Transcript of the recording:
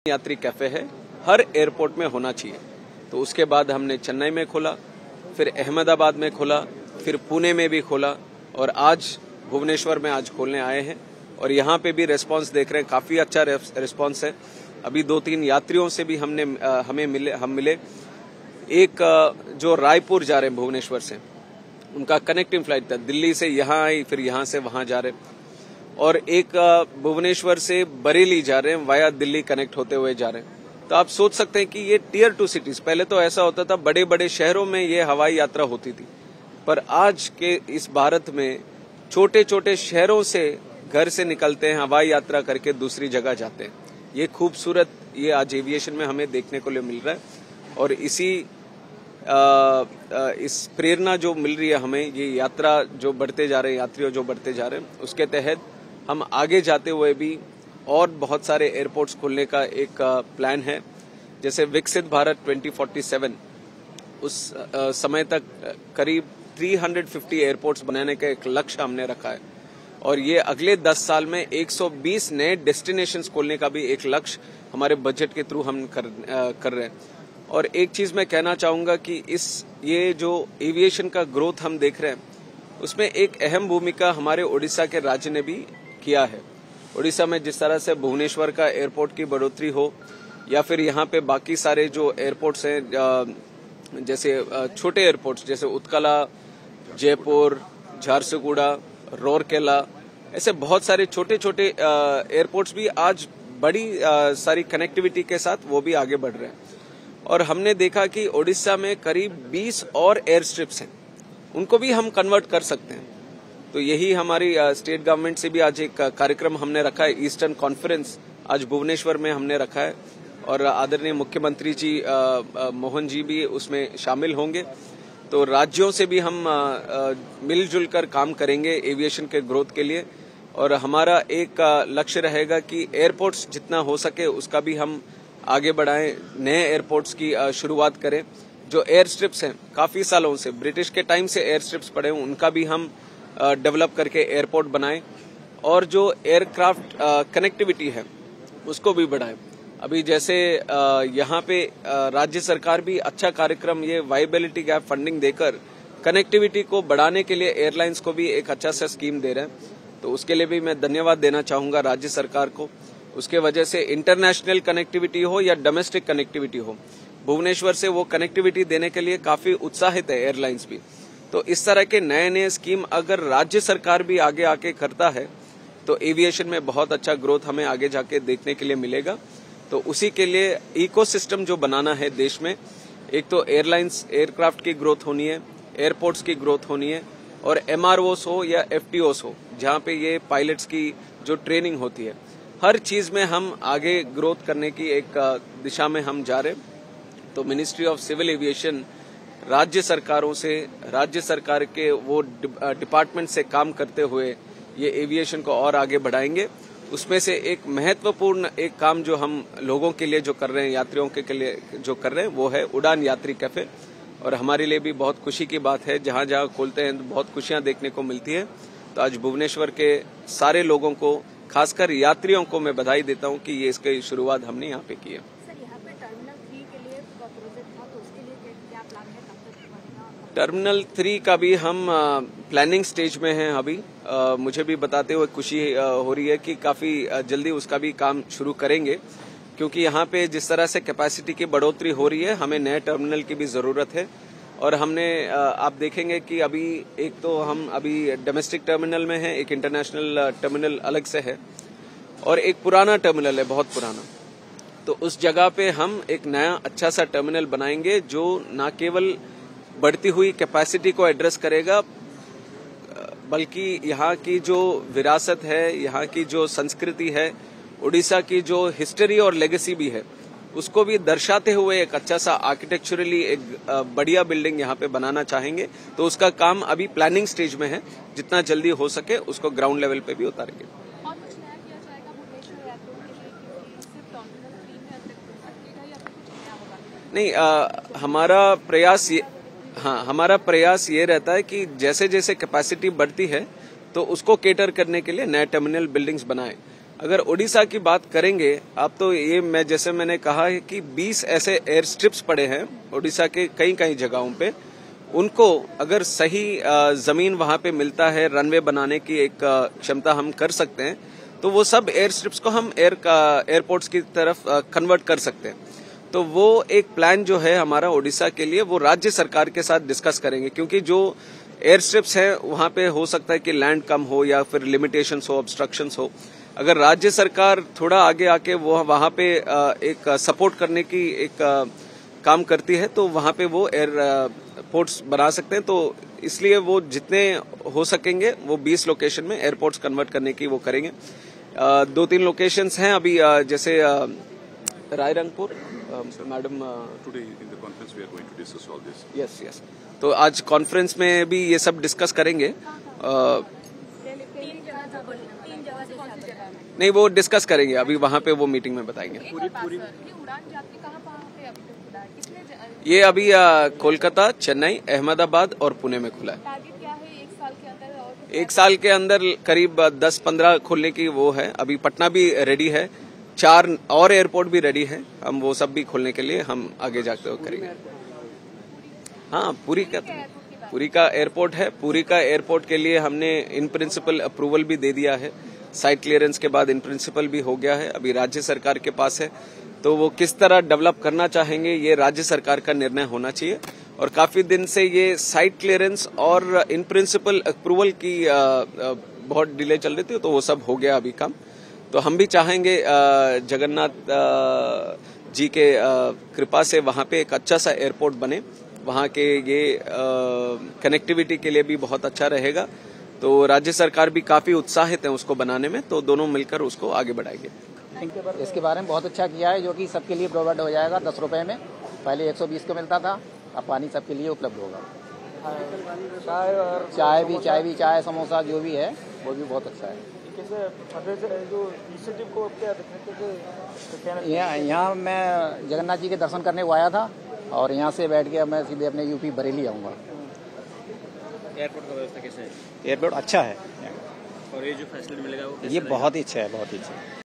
यात्री कैफे है, हर एयरपोर्ट में होना चाहिए। तो उसके बाद हमने चेन्नई में खोला, फिर अहमदाबाद में खोला, फिर पुणे में भी खोला और आज भुवनेश्वर में आज खोलने आए हैं। और यहाँ पे भी रेस्पॉन्स देख रहे हैं, काफी अच्छा रेस्पॉन्स है। अभी 2-3 यात्रियों से भी हम मिले। एक जो रायपुर जा रहे हैं भुवनेश्वर से, उनका कनेक्टिंग फ्लाइट था, दिल्ली से यहाँ आई, फिर यहाँ से वहां जा रहे हैं। और एक भुवनेश्वर से बरेली जा रहे हैं, वाया दिल्ली कनेक्ट होते हुए जा रहे हैं। तो आप सोच सकते हैं कि ये टियर 2 सिटीज, पहले तो ऐसा होता था बड़े बड़े शहरों में ये हवाई यात्रा होती थी, पर आज के इस भारत में छोटे छोटे शहरों से घर से निकलते हैं, हवाई यात्रा करके दूसरी जगह जाते हैं। ये खूबसूरत ये आज एविएशन में हमें देखने को मिल रहा है। और इस प्रेरणा जो मिल रही है हमें, ये यात्रा जो बढ़ते जा रहे हैं, यात्रियों जो बढ़ते जा रहे हैं, उसके तहत हम आगे जाते हुए भी और बहुत सारे एयरपोर्ट्स खोलने का एक प्लान है। जैसे विकसित भारत 2047, उस समय तक करीब 350 एयरपोर्ट्स बनाने का एक लक्ष्य हमने रखा है। और ये अगले 10 साल में 120 नए डेस्टिनेशंस खोलने का भी एक लक्ष्य हमारे बजट के थ्रू हम कर रहे हैं। और एक चीज मैं कहना चाहूंगा कि ये जो एविएशन का ग्रोथ हम देख रहे हैं, उसमें एक अहम भूमिका हमारे ओडिशा के राज्य ने भी किया है। ओडिशा में जिस तरह से भुवनेश्वर का एयरपोर्ट की बढ़ोतरी हो, या फिर यहाँ पे बाकी सारे जो एयरपोर्ट्स हैं, जैसे छोटे एयरपोर्ट्स जैसे उत्कला, जयपुर, झारसुगुड़ा, रोरकेला, ऐसे बहुत सारे छोटे छोटे एयरपोर्ट्स भी आज बड़ी सारी कनेक्टिविटी के साथ वो भी आगे बढ़ रहे हैं। और हमने देखा कि ओडिशा में करीब 20 और एयर स्ट्रिप्स हैं, उनको भी हम कन्वर्ट कर सकते हैं। तो यही हमारी स्टेट गवर्नमेंट से भी आज एक कार्यक्रम हमने रखा है, ईस्टर्न कॉन्फ्रेंस आज भुवनेश्वर में हमने रखा है। और आदरणीय मुख्यमंत्री जी मोहन जी भी उसमें शामिल होंगे। तो राज्यों से भी हम मिलजुल कर काम करेंगे एविएशन के ग्रोथ के लिए। और हमारा एक लक्ष्य रहेगा कि एयरपोर्ट्स जितना हो सके उसका भी हम आगे बढ़ाएं, नए एयरपोर्ट्स की शुरुआत करें। जो एयर स्ट्रिप्स हैं, काफी सालों से ब्रिटिश के टाइम से एयर स्ट्रिप्स पड़े हैं, उनका भी हम डेवलप करके एयरपोर्ट बनाएं। और जो एयरक्राफ्ट कनेक्टिविटी है उसको भी बढ़ाएं। अभी जैसे यहाँ पे राज्य सरकार भी अच्छा कार्यक्रम, ये वायबिलिटी गैप फंडिंग देकर कनेक्टिविटी को बढ़ाने के लिए एयरलाइंस को भी एक अच्छा सा स्कीम दे रहे हैं। तो उसके लिए भी मैं धन्यवाद देना चाहूंगा राज्य सरकार को। उसके वजह से इंटरनेशनल कनेक्टिविटी हो या डोमेस्टिक कनेक्टिविटी हो, भुवनेश्वर से वो कनेक्टिविटी देने के लिए काफी उत्साहित है एयरलाइंस भी। तो इस तरह के नए नए स्कीम अगर राज्य सरकार भी आगे आके करता है तो एविएशन में बहुत अच्छा ग्रोथ हमें आगे जाके देखने के लिए मिलेगा। तो उसी के लिए इकोसिस्टम जो बनाना है देश में, एक तो एयरलाइंस एयरक्राफ्ट की ग्रोथ होनी है, एयरपोर्ट्स की ग्रोथ होनी है, और MROs हो या FTOs हो, जहां पे ये पायलट्स की जो ट्रेनिंग होती है, हर चीज में हम आगे ग्रोथ करने की एक दिशा में हम जा रहे हैं। तो मिनिस्ट्री ऑफ सिविल एविएशन राज्य सरकारों से, राज्य सरकार के वो डिपार्टमेंट से काम करते हुए ये एविएशन को और आगे बढ़ाएंगे। उसमें से एक महत्वपूर्ण एक काम जो हम लोगों के लिए जो कर रहे हैं, यात्रियों के लिए जो कर रहे हैं, वो है उड़ान यात्री कैफे। और हमारे लिए भी बहुत खुशी की बात है, जहां जहां खोलते हैं तो बहुत खुशियां देखने को मिलती है। तो आज भुवनेश्वर के सारे लोगों को, खासकर यात्रियों को मैं बधाई देता हूं कि ये इसकी शुरुआत हमने यहाँ पे की है। टर्मिनल 3 का भी हम प्लानिंग स्टेज में हैं अभी। मुझे भी बताते हुए खुशी हो रही है कि काफी जल्दी उसका भी काम शुरू करेंगे, क्योंकि यहाँ पे जिस तरह से कैपेसिटी की बढ़ोतरी हो रही है, हमें नए टर्मिनल की भी जरूरत है। और हमने आप देखेंगे कि अभी एक तो हम अभी डोमेस्टिक टर्मिनल में हैं, एक इंटरनेशनल टर्मिनल अलग से है, और एक पुराना टर्मिनल है, बहुत पुराना। तो उस जगह पे हम एक नया अच्छा सा टर्मिनल बनाएंगे जो न केवल बढ़ती हुई कैपेसिटी को एड्रेस करेगा, बल्कि यहाँ की जो विरासत है, यहाँ की जो संस्कृति है, उड़ीसा की जो हिस्ट्री और लेगेसी भी है, उसको भी दर्शाते हुए एक अच्छा सा आर्किटेक्चरली एक बढ़िया बिल्डिंग यहाँ पे बनाना चाहेंगे। तो उसका काम अभी प्लानिंग स्टेज में है, जितना जल्दी हो सके उसको ग्राउंड लेवल पे भी उतारेंगे। नहीं, हमारा प्रयास ये रहता है कि जैसे जैसे कैपेसिटी बढ़ती है तो उसको केटर करने के लिए नए टर्मिनल बिल्डिंग्स बनाएं। अगर ओडिशा की बात करेंगे आप तो ये जैसे मैंने कहा है कि 20 ऐसे एयर स्ट्रिप्स पड़े हैं ओडिशा के कई कई जगहों पे। उनको अगर सही जमीन वहां पे मिलता है, रनवे बनाने की एक क्षमता हम कर सकते हैं, तो वो सब एयर स्ट्रिप्स को हम एयरपोर्ट्स की तरफ कन्वर्ट कर सकते हैं। तो वो एक प्लान जो है हमारा ओडिशा के लिए, वो राज्य सरकार के साथ डिस्कस करेंगे, क्योंकि जो एयर स्ट्रिप्स है वहां पे हो सकता है कि लैंड कम हो या फिर लिमिटेशंस हो, ऑब्स्ट्रक्शंस हो। अगर राज्य सरकार थोड़ा आगे आके वो वहां पे एक सपोर्ट करने की एक काम करती है, तो वहां पे वो एयरपोर्ट्स बना सकते हैं। तो इसलिए वो जितने हो सकेंगे वो 20 लोकेशन में एयरपोर्ट्स कन्वर्ट करने की वो करेंगे। 2-3 लोकेशंस हैं अभी, जैसे Rairangpur. Madam, today in the conference we are going to discuss all this. Yes. तो आज कॉन्फ्रेंस में भी ये सब डिस्कस करेंगे। नहीं, वो डिस्कस करेंगे, अभी वहां पे वो मीटिंग में बताएंगे। ये अभी कोलकाता, चेन्नई, अहमदाबाद और पुणे में खुला है। एक साल के अंदर करीब 10-15 खोलने की वो है। अभी पटना भी रेडी है, 4 और एयरपोर्ट भी रेडी है। हम वो सब भी खोलने के लिए हम आगे जाकर करेंगे। हाँ, पुरी का एयरपोर्ट है। पुरी का एयरपोर्ट के लिए हमने इन प्रिंसिपल अप्रूवल भी दे दिया है। साइट क्लियरेंस के बाद इन प्रिंसिपल भी हो गया है, अभी राज्य सरकार के पास है। तो वो किस तरह डेवलप करना चाहेंगे ये राज्य सरकार का निर्णय होना चाहिए। और काफी दिन से ये साइट क्लियरेंस और इन प्रिंसिपल अप्रूवल की बहुत डिले चल रही थी, तो वो सब हो गया अभी काम। तो हम भी चाहेंगे जगन्नाथ जी के कृपा से वहां पे एक अच्छा सा एयरपोर्ट बने, वहां के ये कनेक्टिविटी के लिए भी बहुत अच्छा रहेगा। तो राज्य सरकार भी काफी उत्साहित है उसको बनाने में, तो दोनों मिलकर उसको आगे बढ़ाएंगे। इसके बारे में बहुत अच्छा किया है, जो कि सबके लिए प्रोवाइड हो जाएगा 10 रुपए में। पहले 120 का मिलता था, अब पानी सबके लिए उपलब्ध होगा। चाय, समोसा जो भी है वो भी बहुत अच्छा है। यहाँ मैं जगन्नाथ जी के दर्शन करने को आया था और यहाँ से बैठ के मैं सीधे अपने यूपी बरेली आऊँगा। एयरपोर्ट का व्यवस्था कैसे है? एयरपोर्ट अच्छा है और ये जो फैसिलिटी मिलेगा वो ये बहुत ही अच्छा है, बहुत ही अच्छा है।